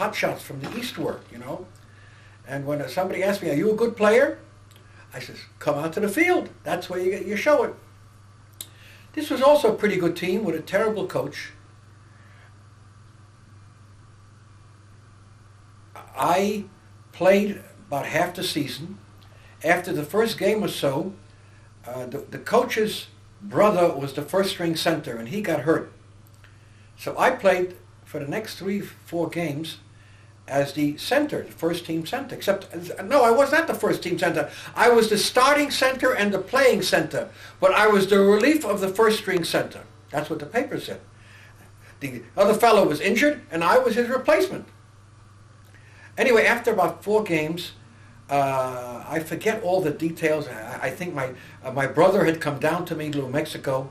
hot shots from the East work, you know. And when somebody asked me, are you a good player? I says, come out to the field. That's where you show it. This was also a pretty good team with a terrible coach. I played about half the season. After the first game or so, the coach's brother was the first string center and he got hurt. So I played for the next 3-4 games as the center, the first team center. Except, no, I was not the first team center. I was the starting center and the playing center. But I was the relief of the first string center. That's what the paper said. The other fellow was injured and I was his replacement. Anyway, after about 4 games, I forget all the details. I think my brother had come down to me to New Mexico,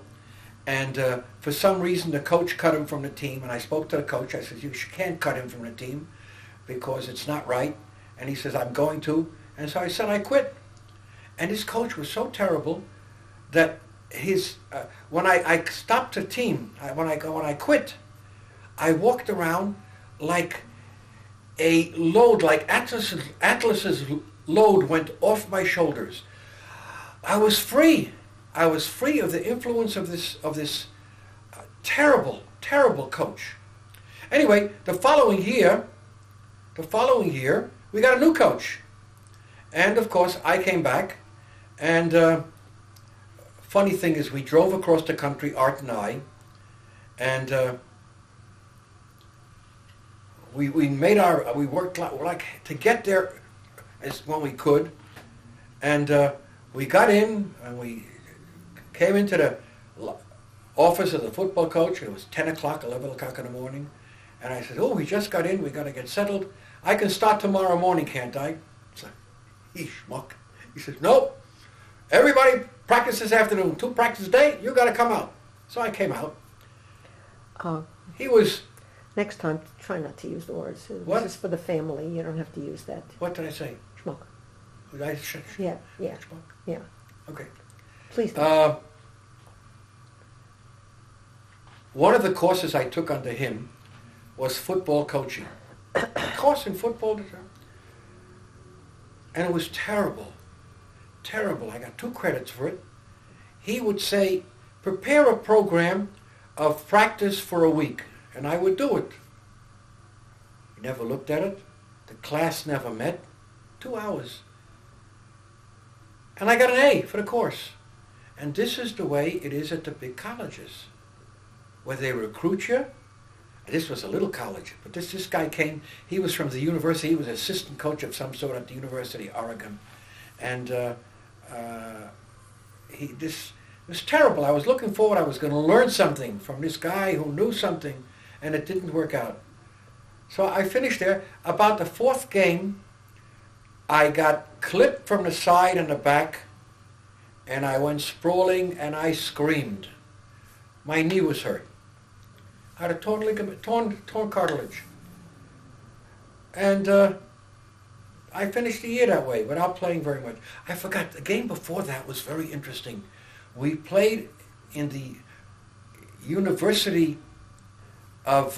and for some reason the coach cut him from the team. And I spoke to the coach. I said, you can't cut him from the team because it's not right. And he says, I'm going to. And so I said, I quit. And his coach was so terrible that when I stopped the team, when I quit, I walked around like a load, like Atlas's load went off my shoulders. I was free. I was free of the influence of this terrible, terrible coach. Anyway, the following year, we got a new coach. And of course, I came back, and funny thing is, we drove across the country, Art and I, and we worked like to get there as when we could, and we got in and we came into the office of the football coach. It was 10 o'clock, 11 o'clock in the morning, and I said, oh, we just got in, we got to get settled. I can start tomorrow morning, can't I? It's like, he schmuck. He says, nope, everybody practice this afternoon, 2 practice a day, you got to come out. So I came out. He was... Next time, try not to use the words. What? This is for the family. You don't have to use that. What did I say? Schmuck. Did I Yeah. Schmuck? Yeah. Okay. Please don't. One of the courses I took under him was football coaching. A course in football. And it was terrible. Terrible. I got 2 credits for it. He would say, prepare a program of practice for a week. And I would do it. He never looked at it. The class never met. 2 hours. And I got an A for the course. And this is the way it is at the big colleges, where they recruit you. This was a little college, but this guy came. He was from the university. He was an assistant coach of some sort at the University of Oregon. And this was terrible. I was looking forward. I was going to learn something from this guy who knew something. And it didn't work out. So I finished there. About the 4th game, I got clipped from the side and the back, and I went sprawling and I screamed. My knee was hurt. I had a torn ligament, torn cartilage. And I finished the year that way without playing very much. I forgot, the game before that was very interesting. We played in the University of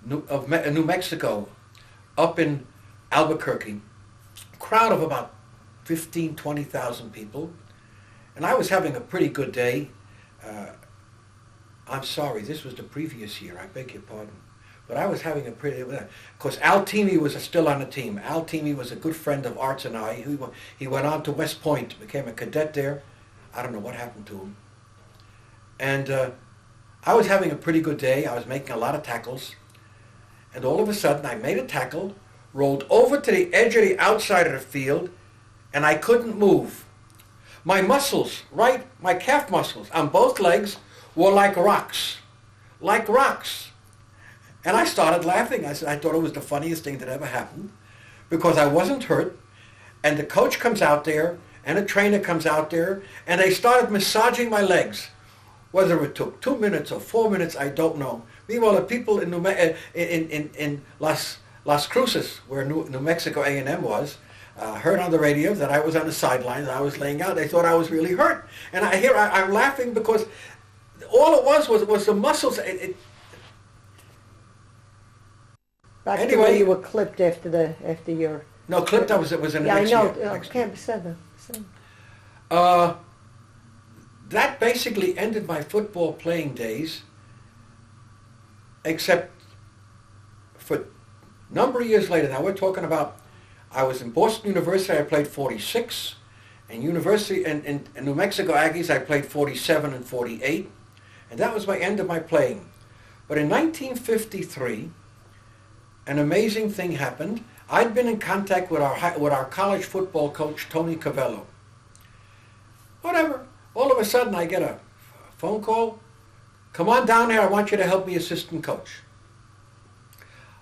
New Mexico, up in Albuquerque, a crowd of about 15,000, 20,000 people, and I was having a pretty good day. I'm sorry, this was the previous year, I beg your pardon, but I was having a pretty, of course Al Teamy was still on the team. Al Teamy was a good friend of Art's and I. He went on to West Point, became a cadet there. I don't know what happened to him. And I was having a pretty good day. I was making a lot of tackles. And all of a sudden, I made a tackle, rolled over to the edge of the outside of the field, and I couldn't move. My muscles, my calf muscles on both legs were like rocks. Like rocks. And I started laughing. I thought it was the funniest thing that ever happened, because I wasn't hurt. And the coach comes out there, and a trainer comes out there, and they started massaging my legs. Whether it took 2 minutes or 4 minutes, I don't know. Meanwhile, the people in Las Cruces, where New Mexico A&M was, heard on the radio that I was on the sidelines. I was laying out. They thought I was really hurt. And I'm laughing because all it was the muscles. Back to Anyway, when you were clipped after your... no, clipped. That was in the Yeah, I next know. year. Next year. Can't say that. That basically ended my football playing days, except for a number of years later. Now we're talking about, I was in Boston University, I played 46. In University, in New Mexico Aggies, I played 47 and 48. And that was my end of my playing. But in 1953, an amazing thing happened. I'd been in contact with our college football coach, Tony Cavello. Whatever. All of a sudden, I get a phone call. Come on down here. I want you to help me assistant coach.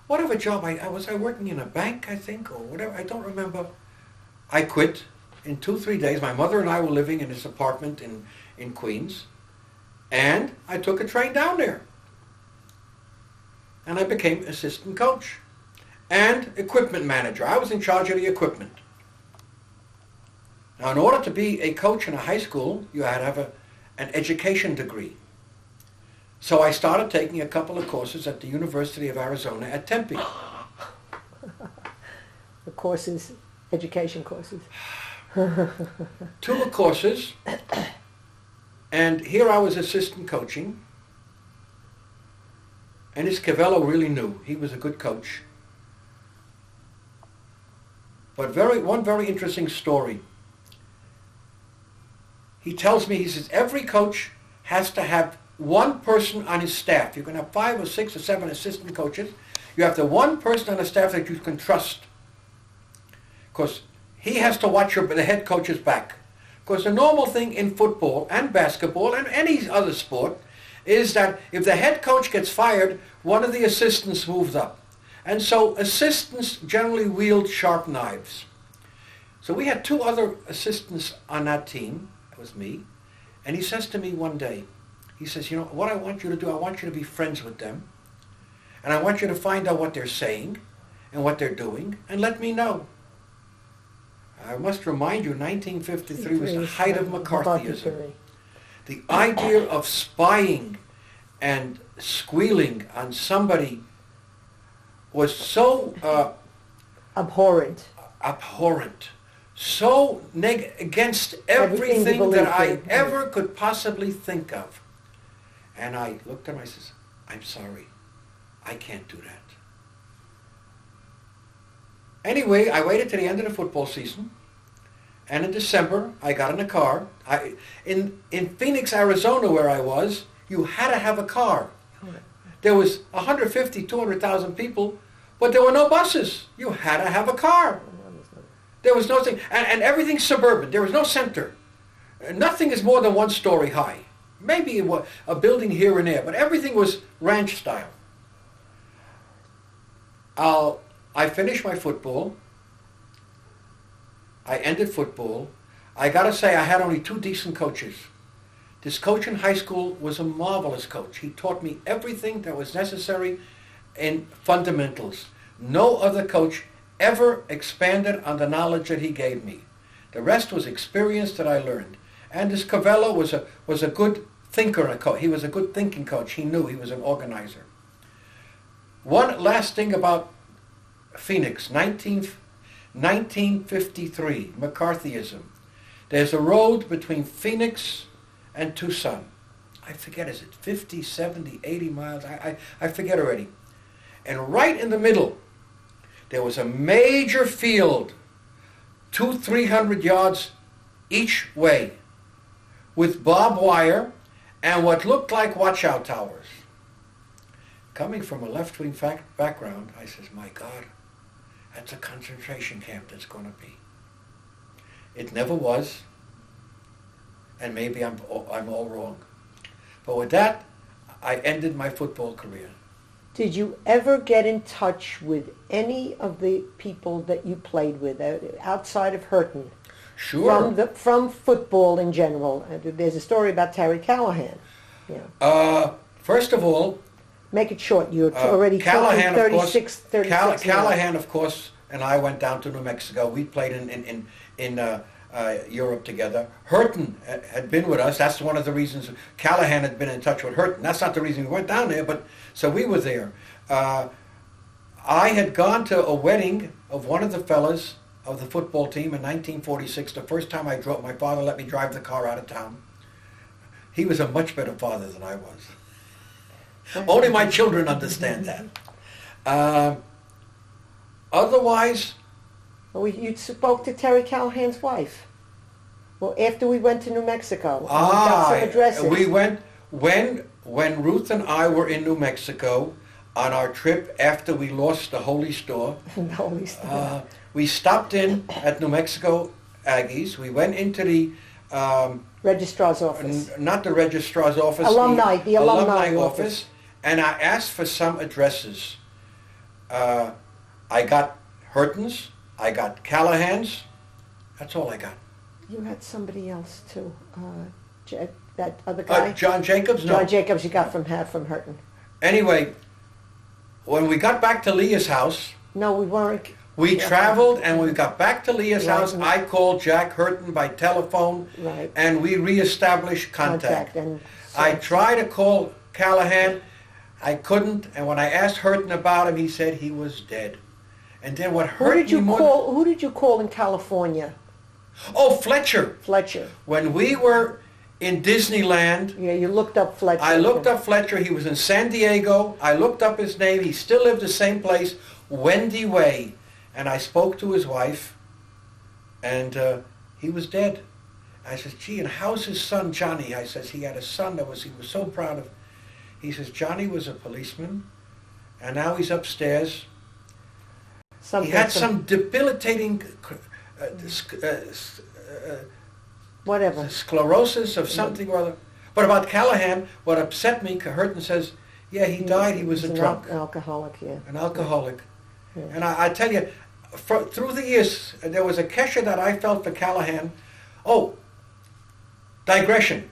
Whatever job was I working in a bank, I think, or whatever. I don't remember. I quit in 2-3 days. My mother and I were living in this apartment in Queens, and I took a train down there, and I became assistant coach and equipment manager. I was in charge of the equipment. Now, in order to be a coach in a high school, you had to have an education degree. So I started taking a couple of courses at the University of Arizona at Tempe. The courses, education courses. 2 courses, and here I was assistant coaching, and this Cavello really knew. He was a good coach. But one very interesting story. He tells me, he says, every coach has to have one person on his staff. You can have 5 or 6 or 7 assistant coaches. You have the one person on the staff that you can trust. Because he has to watch the head coach's back. Because the normal thing in football and basketball and any other sport is that if the head coach gets fired, one of the assistants moves up. And so assistants generally wield sharp knives. So we had 2 other assistants on that team. That was me. And he says to me one day, he says, you know, what I want you to do, I want you to be friends with them. And I want you to find out what they're saying and what they're doing and let me know. I must remind you, 1953 was the height of McCarthyism. The idea of spying and squealing on somebody was so abhorrent, so against everything that I ever could possibly think of. And I looked at him, I says, I'm sorry, I can't do that. Anyway, I waited to the end of the football season, and in December, I got in a car. In Phoenix, Arizona, where I was, you had to have a car. There was 150, 200,000 people, but there were no buses. You had to have a car. There was no thing, and everything's suburban. There was no center. Nothing is more than 1 story high. Maybe a building here and there, but everything was ranch style. I finished my football. I ended football. I got to say, I had only 2 decent coaches. This coach in high school was a marvelous coach. He taught me everything that was necessary in fundamentals. No other coach ever expanded on the knowledge that he gave me. The rest was experience that I learned. And this Cavello was a good thinker and a coach. He was a good thinking coach. He knew he was an organizer. One last thing about Phoenix, 1953, McCarthyism. There's a road between Phoenix and Tucson. I forget, is it 50, 70, 80 miles? I forget already. And right in the middle, there was a major field, 200-300 yards each way, with barbed wire and what looked like watch-out towers. Coming from a left-wing background, I says, my God, that's a concentration camp that's going to be. It never was, and maybe I'm all wrong. But with that, I ended my football career. Did you ever get in touch with any of the people that you played with outside of Hurton? Sure. From football in general. There's a story about Terry Callahan. Yeah. First of all, make it short. You're already Callahan, 36, 36 Callahan, of course, and I went down to New Mexico. We played in Europe together. Hurton had been with us. That's one of the reasons Callahan had been in touch with Hurton. That's not the reason we went down there, but so we were there. I had gone to a wedding of one of the fellas of the football team in 1946. The first time I drove, my father let me drive the car out of town. He was a much better father than I was. Only my children understand that. Otherwise... Well, you spoke to Terry Callahan's wife. Well, after we went to New Mexico. We got some addresses. We went, when Ruth and I were in New Mexico on our trip after we lost the Holy Store, The Holy Store. we stopped in at New Mexico Aggies. We went into the... Registrar's office. Not the registrar's office. The alumni office. And I asked for some addresses. I got Hurton's. I got Callahan's. That's all I got. You had somebody else too. That other guy. John Jacobs? No. John Jacobs you got from Hurton. Anyway, when we got back to Leah's house... No, we weren't. We traveled, and when we got back to Leah's house, I called Jack Hurton by telephone, and we reestablished contact. And I tried to call Callahan. I couldn't, and when I asked Hurton about him, he said he was dead. And then what hurt me more... Who did you call in California? Oh, Fletcher. Fletcher. When we were in Disneyland... Yeah, you looked up Fletcher. I looked up Fletcher. He was in San Diego. I looked up his name. He still lived the same place, Wendy Way. And I spoke to his wife, and he was dead. I said, gee, and how's his son, Johnny? I says, he had a son he was so proud of. He says, Johnny was a policeman, and now he's upstairs. He had some debilitating whatever sclerosis of something or other. But about Callahan, what upset me, Hurton says, yeah, he died, he was a drunk. An alcoholic, yeah. An alcoholic. Yeah. And I tell you, through the years, there was a kesha that I felt for Callahan. Oh, digression.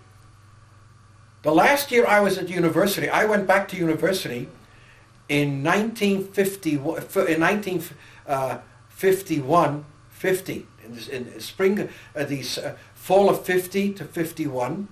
The last year I was at university, I went back to university in 1950, in spring, fall of 50 to 51,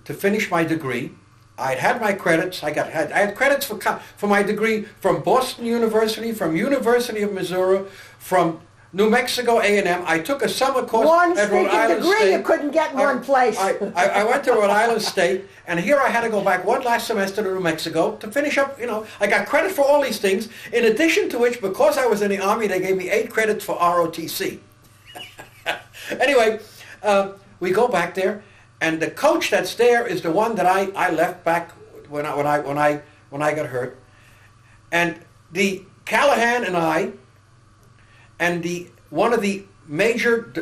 to finish my degree. I'd had my credits. I had credits for my degree from Boston University, from University of Missouri, from New Mexico A&M. I took a summer course at Rhode Island degree State. You couldn't get in one place. I went to Rhode Island State, and here I had to go back one last semester to New Mexico to finish up. I got credit for all these things. In addition to which, because I was in the Army, they gave me 8 credits for ROTC. Anyway, we go back there. And the coach that's there is the one that I left back when I got hurt. And the Callahan and I, and one of the major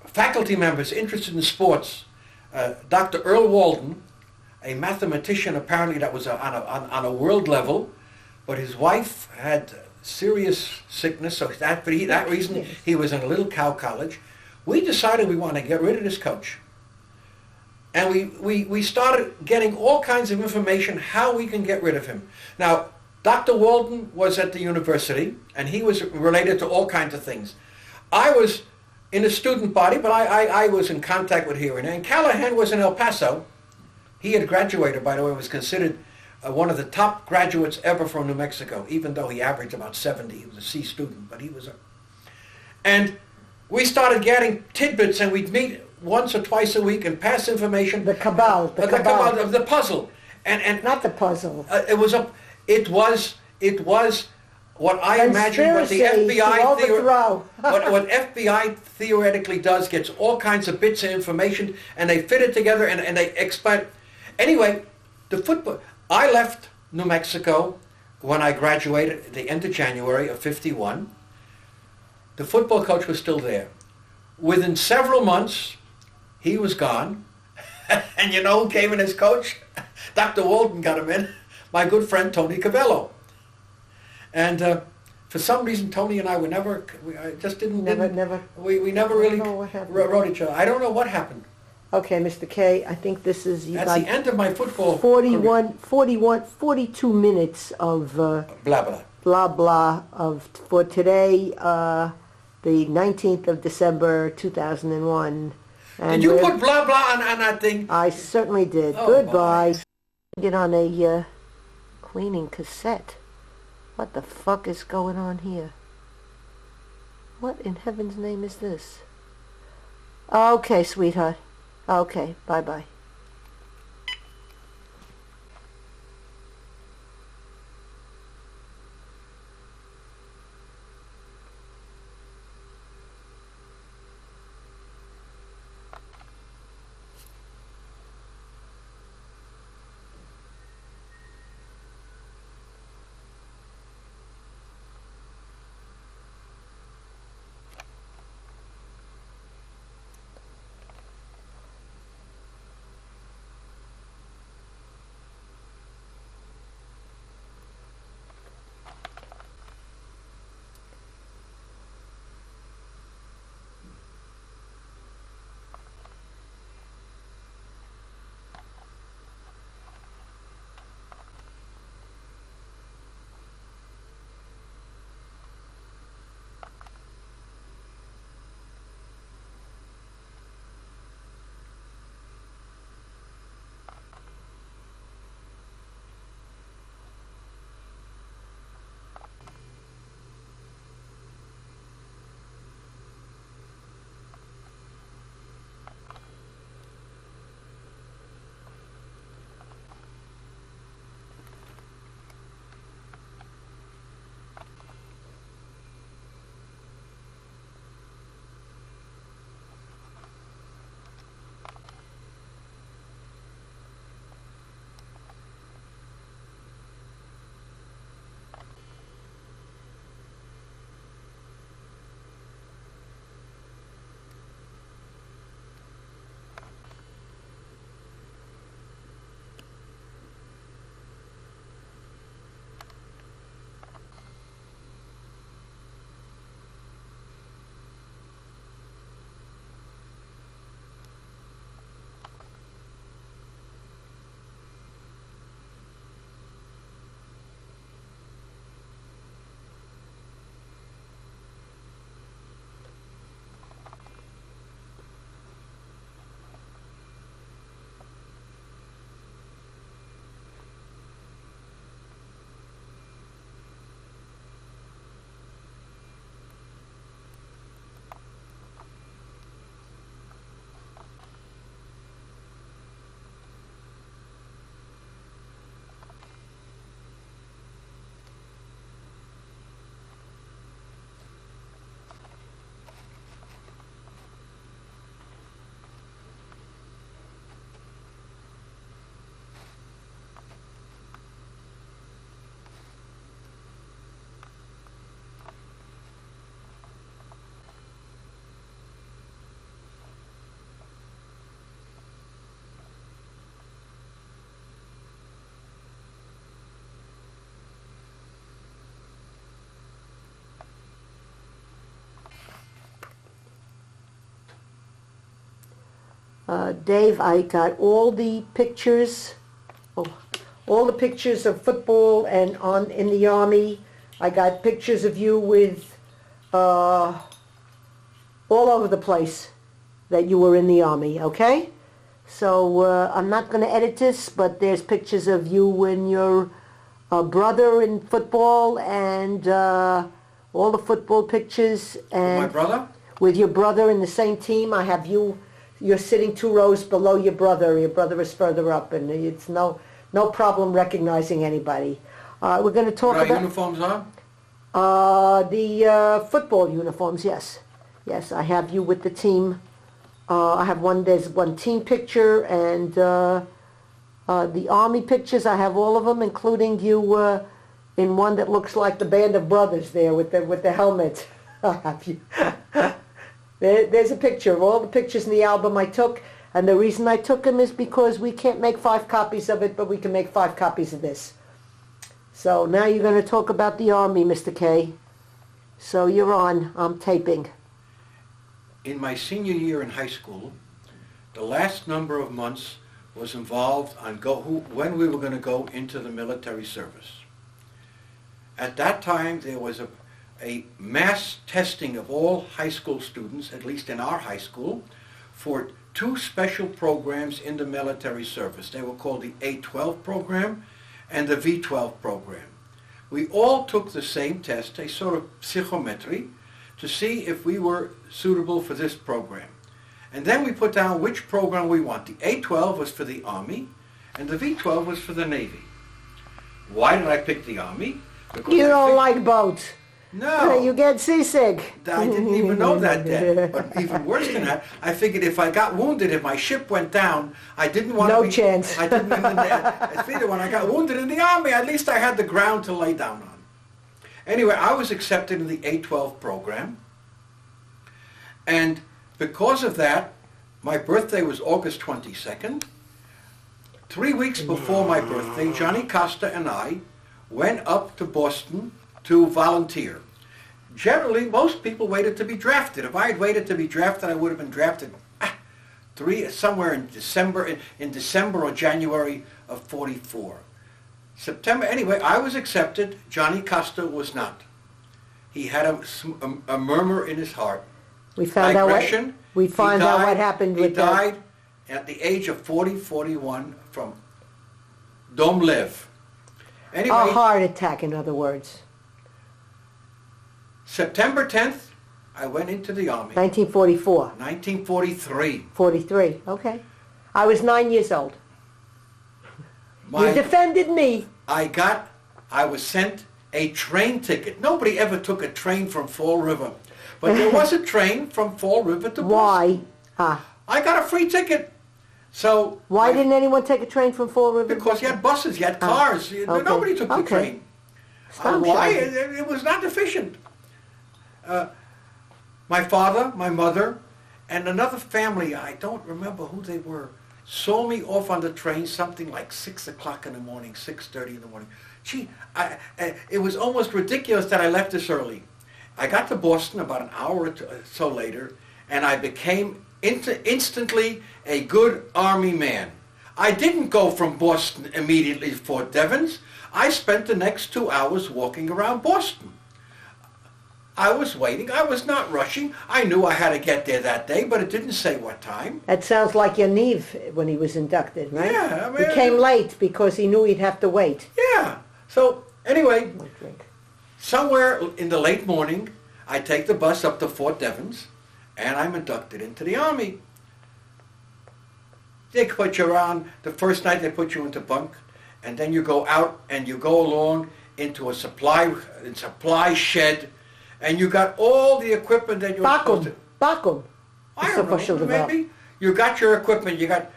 faculty members interested in sports, Dr. Earl Walden, a mathematician apparently that was on a world level, but his wife had serious sickness, so for that reason he was in a little cow college. We decided we want to get rid of this coach. And we started getting all kinds of information how we can get rid of him. Now, Dr. Walden was at the university, and he was related to all kinds of things. I was in the student body, but I was in contact with here and there. And Callahan was in El Paso. He had graduated, by the way, was considered one of the top graduates ever from New Mexico, even though he averaged about 70. He was a C student, but he was a... And we started getting tidbits, and we'd meet once or twice a week and pass information. The cabal of the puzzle, and not the puzzle. It was what I imagine what the FBI what FBI theoretically does, gets all kinds of bits of information, and they fit it together and they explain. Anyway, the football. I left New Mexico when I graduated at the end of January of '51. The football coach was still there. Within several months, he was gone. And you know who came in as coach? Dr. Walden got him in. My good friend Tony Cavello. And for some reason, Tony and I were we never really wrote each other. I don't know what happened. Okay, Mr. K, I think this is... That's the end of my football 42 minutes of... blah, blah. For today, the 19th of December, 2001. Did you put blah, blah on that thing? I certainly did. Oh, Goodbye. My. Get on a cleaning cassette. What the fuck is going on here? What in heaven's name is this? Okay, sweetheart. Okay, bye-bye. Dave, I got all the pictures, oh, all the pictures of football and in the Army. I got pictures of you with all over the place that you were in the Army, okay? So I'm not going to edit this, but there's pictures of you and your brother in football and all the football pictures. And My brother? with your brother in the same team. I have you. You're sitting 2 rows below your brother. Your brother is further up, and it's no problem recognizing anybody. We're going to talk What about uniforms on? the football uniforms. Yes, yes. I have you with the team. I have one. There's one team picture, and the Army pictures. I have all of them, including you in one that looks like the band of brothers there with the helmets. I have you. There's a picture of all the pictures in the album I took, and the reason I took them is because we can't make 5 copies of it, but we can make 5 copies of this. So now you're going to talk about the Army, Mr. K. So you're on. I'm taping. In my senior year in high school, the last number of months was involved on when we were going to go into the military service. At that time, there was a mass testing of all high school students, at least in our high school, for two special programs in the military service. They were called the A-12 program and the V-12 program. We all took the same test, a sort of psychometry, to see if we were suitable for this program. And then we put down which program we want. The A-12 was for the Army, and the V-12 was for the Navy. Why did I pick the Army? Because You don't like boats. No. You get seasick. I didn't even know that then. But even worse than that, I figured if I got wounded, if my ship went down, I didn't want to No be... chance. I didn't even... I figured when I got wounded in the Army, at least I had the ground to lay down on. Anyway, I was accepted in the A-12 program. And because of that, my birthday was August 22nd. 3 weeks before my birthday, Johnny Costa and I went up to Boston to volunteer. Generally, most people waited to be drafted. If I had waited to be drafted, I would have been drafted somewhere in December or January of 44. September, anyway, I was accepted. Johnny Costa was not. He had a murmur in his heart. We found out Digression. what happened with He died at the age of 41 from Dom Lev. Anyway, a heart attack, in other words. September 10th, I went into the Army. 1944. 1943. 43, okay. I was 9 years old. You defended me. I was sent a train ticket. Nobody ever took a train from Fall River. But there was a train from Fall River to Why? Boston. I got a free ticket. So Why didn't anyone take a train from Fall River? Because you had buses, you had cars. Okay. Nobody took the train. Why? It was not efficient. My father, my mother, and another family, I don't remember who they were, saw me off on the train something like 6 o'clock in the morning, 6:30 in the morning. Gee, it was almost ridiculous that I left this early. I got to Boston about an hour or so later, and I became instantly a good Army man. I didn't go from Boston immediately to Fort Devens. I spent the next 2 hours walking around Boston. I was waiting. I was not rushing. I knew I had to get there that day, but it didn't say what time. That sounds like Yaniv when he was inducted, right? Yeah, I mean, he came late because he knew he'd have to wait. Yeah. So anyway, somewhere in the late morning, I take the bus up to Fort Devens, and I'm inducted into the Army. They put you around, the first night they put you into bunk, and then you go out and you go along into a supply shed, and you got all the equipment that you're supposed to... Bakum. I don't know, maybe. You got your equipment, you got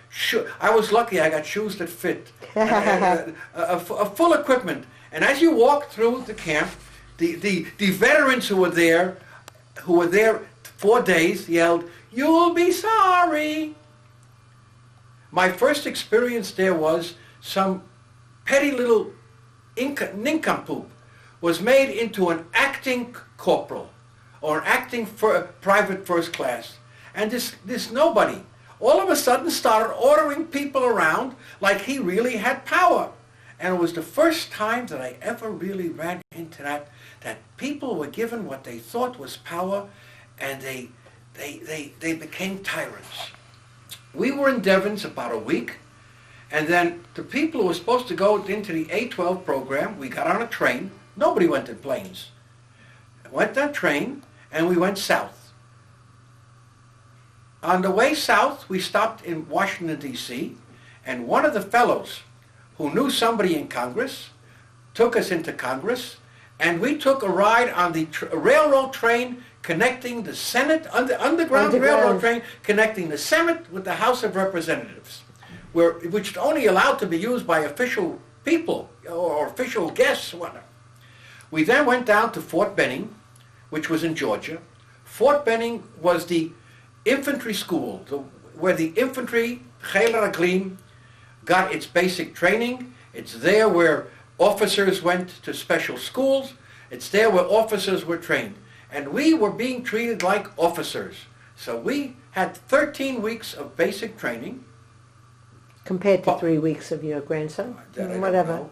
I was lucky, I got shoes that fit. A full equipment. And as you walk through the camp, the veterans who were there 4 days, yelled, "You'll be sorry." My first experience there was some petty little nincompoop was made into an acting corporal or an acting private first class. And this nobody all of a sudden started ordering people around like he really had power. And it was the first time that I ever really ran into that people were given what they thought was power, and they became tyrants. We were in Devens about a week, and then the people who were supposed to go into the A-12 program, we got on a train. Nobody went in planes. Went on a train, and we went south. On the way south, we stopped in Washington, D.C., and one of the fellows who knew somebody in Congress took us into Congress, and we took a ride on the railroad train connecting the Senate, underground railroad train connecting the Senate with the House of Representatives, which is only allowed to be used by official people or official guests or whatnot. We then went down to Fort Benning, which was in Georgia. Fort Benning was the infantry school, where the infantry, Chayil Raglim, got its basic training. It's there where officers went to special schools. It's there where officers were trained. And we were being treated like officers. So we had 13 weeks of basic training. Compared to 3 weeks of your grandson? Whatever.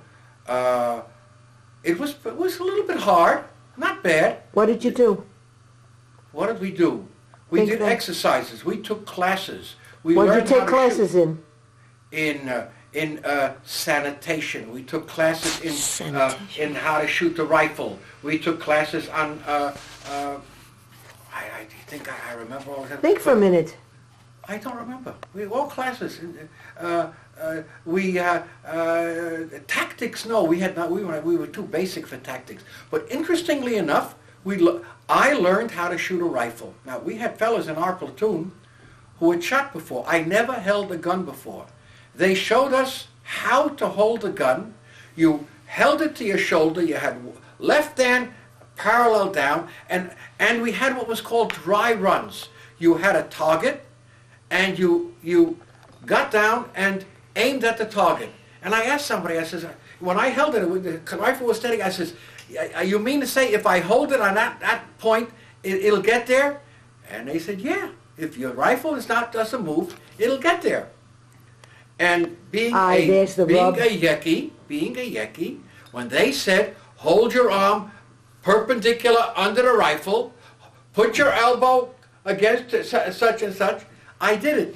It was a little bit hard, not bad. What did you do? What did we do? We did exercises. We took classes. We What did you learned how take to classes shoot. In sanitation. We took classes in how to shoot the rifle. We took classes on. I think I remember all of that. Think for a minute. I don't remember. All classes. Tactics. No, we had not. We were too basic for tactics. But interestingly enough, I learned how to shoot a rifle. Now we had fellas in our platoon who had shot before. I never held a gun before. They showed us how to hold a gun. You held it to your shoulder. You had left hand parallel down, and we had what was called dry runs. You had a target, and you got down and aimed at the target. And I asked somebody, I says, when I held it, the rifle was steady, I says, you mean to say if I hold it on that point, it'll get there? And they said, yeah. If your rifle doesn't move, it'll get there. And being a Yeki, when they said, hold your arm perpendicular under the rifle, put your elbow against such and such, I did it.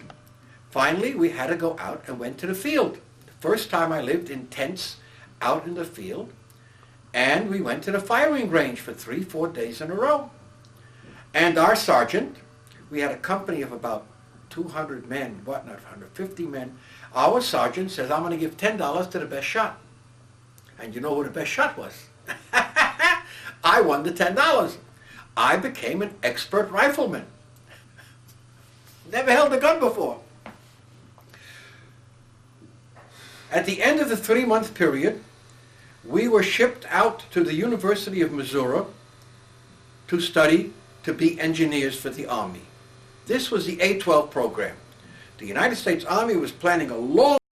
Finally, we had to go out and went to the field. The first time I lived in tents out in the field, and we went to the firing range for 3-4 days in a row. And our sergeant, we had a company of about 200 men, not 150 men. Our sergeant says, I'm going to give $10 to the best shot. And you know who the best shot was? I won the $10. I became an expert rifleman. Never held a gun before. At the end of the 3-month period, we were shipped out to the University of Missouri to study to be engineers for the Army. This was the A-12 program. The United States Army was planning a long